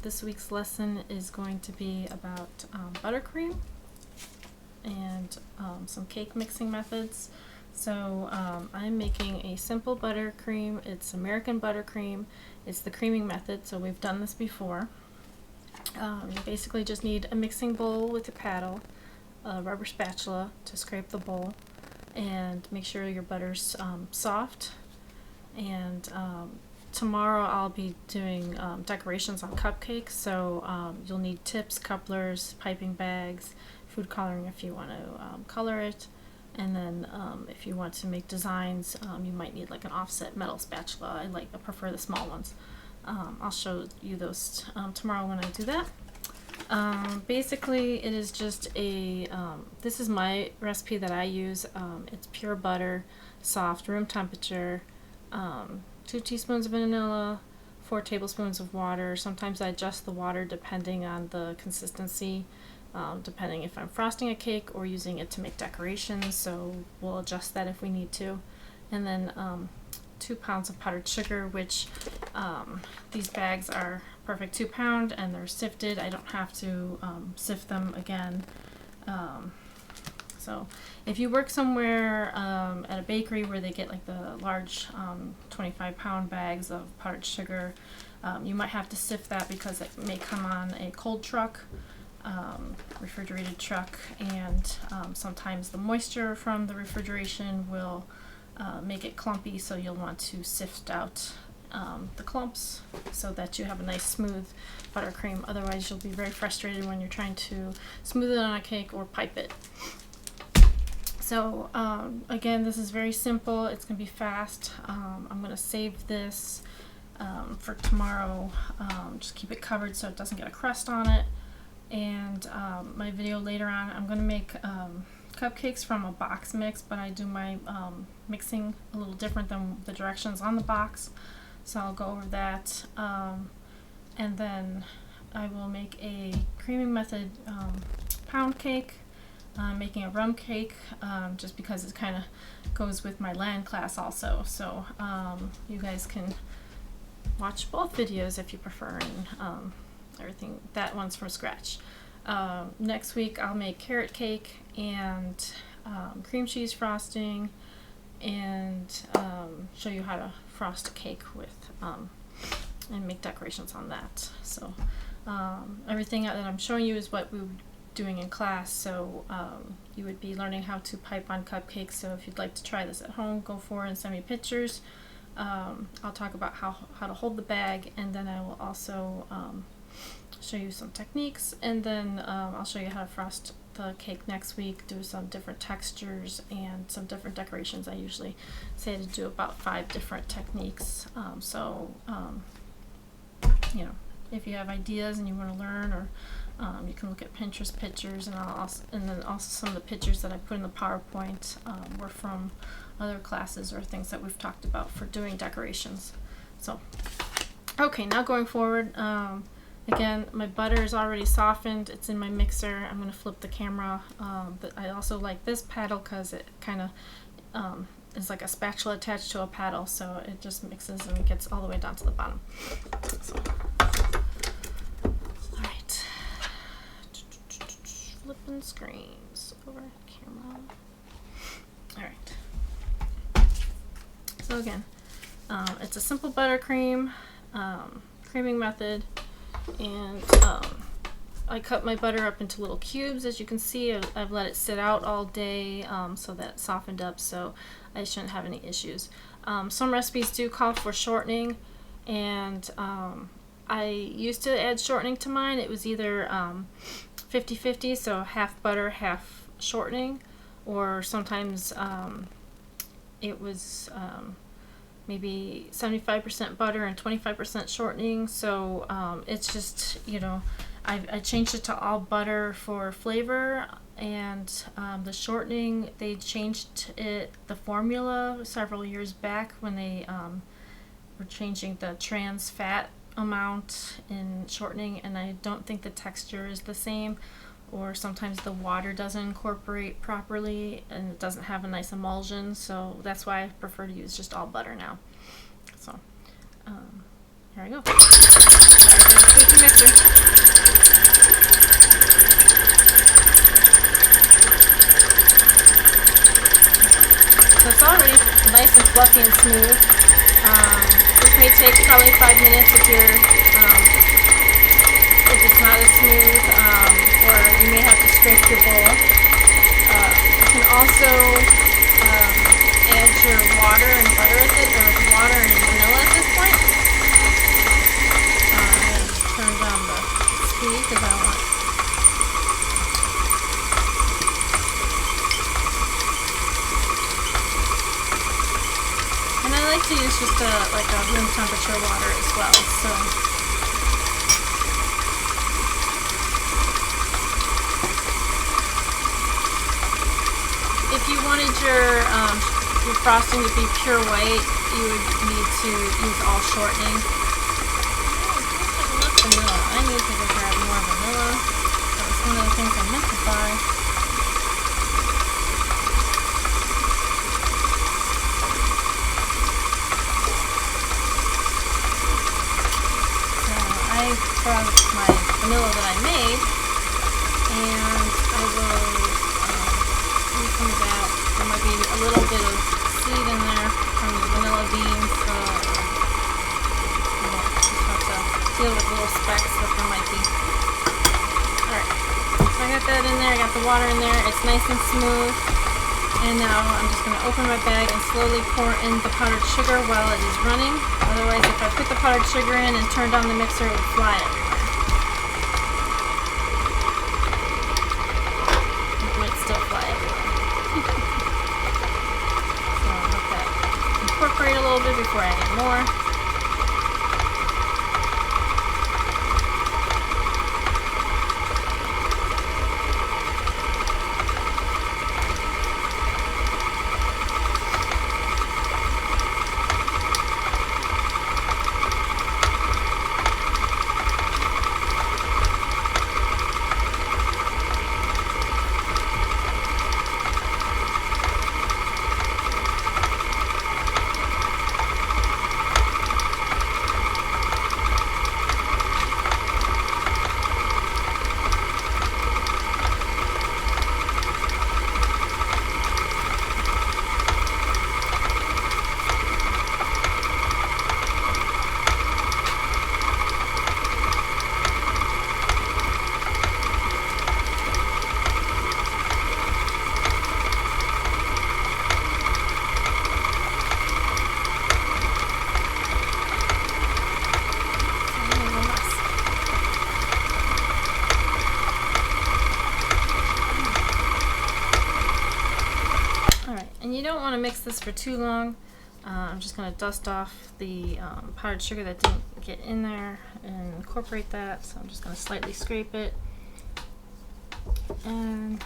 This week's lesson is going to be about buttercream and some cake mixing methods. So I'm making a simple buttercream. It's American buttercream. It's the creaming method, so we've done this before. You basically just need a mixing bowl with a paddle, a rubber spatula to scrape the bowl, and make sure your butter's soft. And tomorrow I'll be doing decorations on cupcakes, so you'll need tips, couplers, piping bags, food coloring if you want to color it, and then if you want to make designs, you might need like an offset metal spatula. I prefer the small ones. I'll show you those tomorrow when I do that. Basically it is just a, this is my recipe that I use. It's pure butter, soft, room temperature, 2 teaspoons of vanilla, 4 tablespoons of water. Sometimes I adjust the water depending on the consistency, depending if I'm frosting a cake or using it to make decorations, so we'll adjust that if we need to. And then 2 pounds of powdered sugar, which these bags are perfect 2 pound and they're sifted. I don't have to sift them again. So if you work somewhere at a bakery where they get like the large 25-pound bags of powdered sugar, you might have to sift that because it may come on a cold truck, refrigerated truck, and sometimes the moisture from the refrigeration will make it clumpy, so you'll want to sift out the clumps so that you have a nice smooth buttercream. Otherwise you'll be very frustrated when you're trying to smooth it on a cake or pipe it. So again, this is very simple. It's going to be fast. I'm going to save this for tomorrow. Just keep it covered so it doesn't get a crust on it. And my video later on, I'm going to make cupcakes from a box mix, but I do my mixing a little different than the directions on the box. So I'll go over that. And then I will make a creaming method pound cake. Making a rum cake, just because it kind of goes with my Latin class also. So you guys can watch both videos if you prefer, and everything. That one's from scratch. Next week I'll make carrot cake and cream cheese frosting, and show you how to frost a cake with and make decorations on that. So everything that I'm showing you is what we would doing in class, so you would be learning how to pipe on cupcakes. So if you'd like to try this at home, go for it and send me pictures. I'll talk about how to hold the bag, and then I will also show you some techniques, and then I'll show you how to frost the cake next week, do some different textures and some different decorations. I usually say to do about 5 different techniques, you know, if you have ideas and you want to learn, or you can look at Pinterest pictures, and then also some of the pictures that I put in the PowerPoint were from other classes or things that we've talked about for doing decorations. So, okay, now going forward, again, my butter is already softened. It's in my mixer. I'm going to flip the camera, but I also like this paddle because it kind of is like a spatula attached to a paddle, so it just mixes and gets all the way down to the bottom. So, flipping screens over camera. Alright. So again, it's a simple buttercream creaming method, and I cut my butter up into little cubes. As you can see, I've let it sit out all day so that it softened up, so I shouldn't have any issues. Some recipes do call for shortening, and I used to add shortening to mine. It was either 50-50, so half butter, half shortening, or sometimes it was maybe 75% butter and 25% shortening. So it's just, you know, I changed it to all butter for flavor, and the shortening, they changed the formula several years back when they were changing the trans fat amount in shortening, and I don't think the texture is the same, or sometimes the water doesn't incorporate properly and it doesn't have a nice emulsion, so that's why I prefer to use just all butter now. So here I go. Squeaky mixer. nice and fluffy and smooth. This may take probably 5 minutes if you're if it's not as smooth, or you may have to scrape your bowl. You can also add your water and butter at this, or water and vanilla at this point. I'm going to turn down the speed because I don't want. And I like to use just like a room temperature water as well. So. If you wanted your frosting to be pure white, you would need to use all shortening. Enough vanilla. I need to go grab more vanilla. That was one of the things I meant to buy. So I brought my vanilla that I made, and I will some of that. There might be a little bit of seed in there from the vanilla beans, so just have to deal with little specks that there might be. Alright, so I got that in there, I got the water in there, it's nice and smooth, and now I'm just going to open my bag and slowly pour in the powdered sugar while it is running. Otherwise, if I put the powdered sugar in and turned on the mixer, it would fly everywhere. It might still fly everywhere. So I'll let that incorporate a little bit before adding more. And you don't want to mix this for too long. I'm just going to dust off the powdered sugar that didn't get in there and incorporate that. So I'm just going to slightly scrape it. And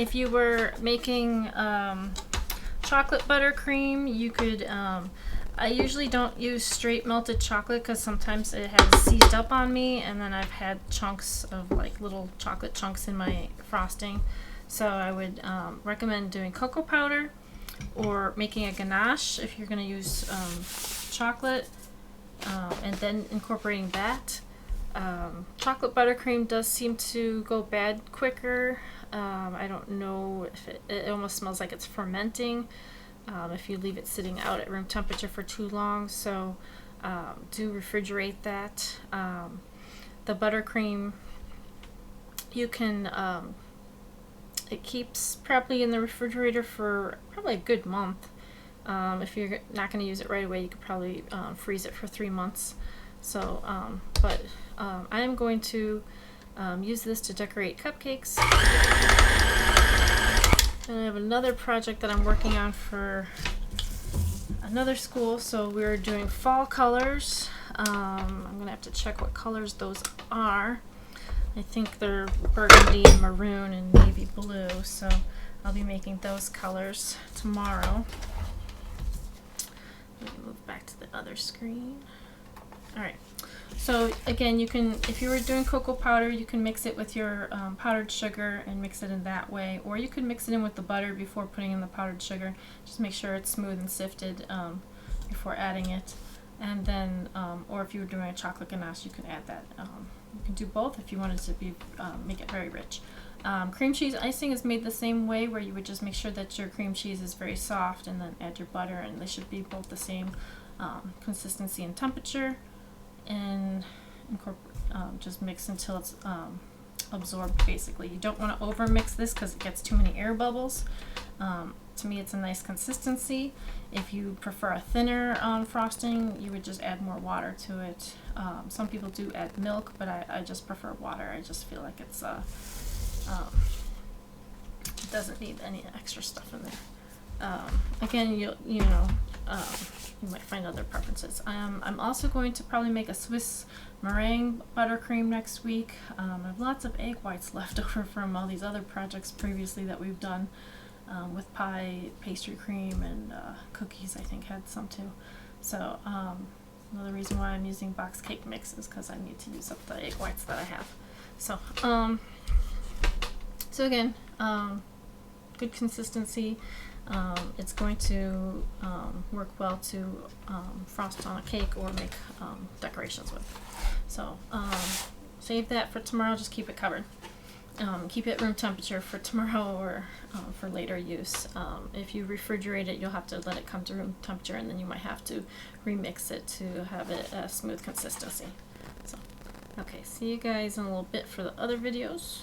if you were making chocolate buttercream, you could, I usually don't use straight melted chocolate because sometimes it has seized up on me, and then I've had chunks of like little chocolate chunks in my frosting. So I would recommend doing cocoa powder or making a ganache if you're going to use chocolate, and then incorporating that. Chocolate buttercream does seem to go bad quicker. I don't know if it almost smells like it's fermenting if you leave it sitting out at room temperature for too long. So do refrigerate that. The buttercream, you can it keeps probably in the refrigerator for probably a good month. If you're not going to use it right away, you could probably freeze it for 3 months. So, I am going to use this to decorate cupcakes. And I have another project that I'm working on for another school. So we're doing fall colors. I'm going to have to check what colors those are. I think they're burgundy and maroon and navy blue, so I'll be making those colors tomorrow. Let me move back to the other screen. Alright, so again, you can, if you were doing cocoa powder, you can mix it with your powdered sugar and mix it in that way, or you could mix it in with the butter before putting in the powdered sugar. Just make sure it's smooth and sifted before adding it. And then, or if you were doing a chocolate ganache, you can add that. You can do both if you wanted to be make it very rich. Cream cheese icing is made the same way, where you would just make sure that your cream cheese is very soft and then add your butter, and they should be both the same consistency and temperature, and just mix until it's absorbed basically. You don't want to over mix this because it gets too many air bubbles. To me it's a nice consistency. If you prefer a thinner frosting, you would just add more water to it. Some people do add milk, but I just prefer water. I just feel like it's it doesn't need any extra stuff in there. Again, you might find other preferences. I'm also going to probably make a Swiss meringue buttercream next week. I have lots of egg whites left over from all these other projects previously that we've done with pie, pastry cream, and cookies. I think had some too. So another reason why I'm using box cake mix is because I need to use up the egg whites that I have. So so again, good consistency. It's going to work well to frost on a cake or make decorations with. So save that for tomorrow. Just keep it covered. Keep it room temperature for tomorrow or for later use. If you refrigerate it, you'll have to let it come to room temperature, and then you might have to remix it to have it a smooth consistency. So, okay, see you guys in a little bit for the other videos.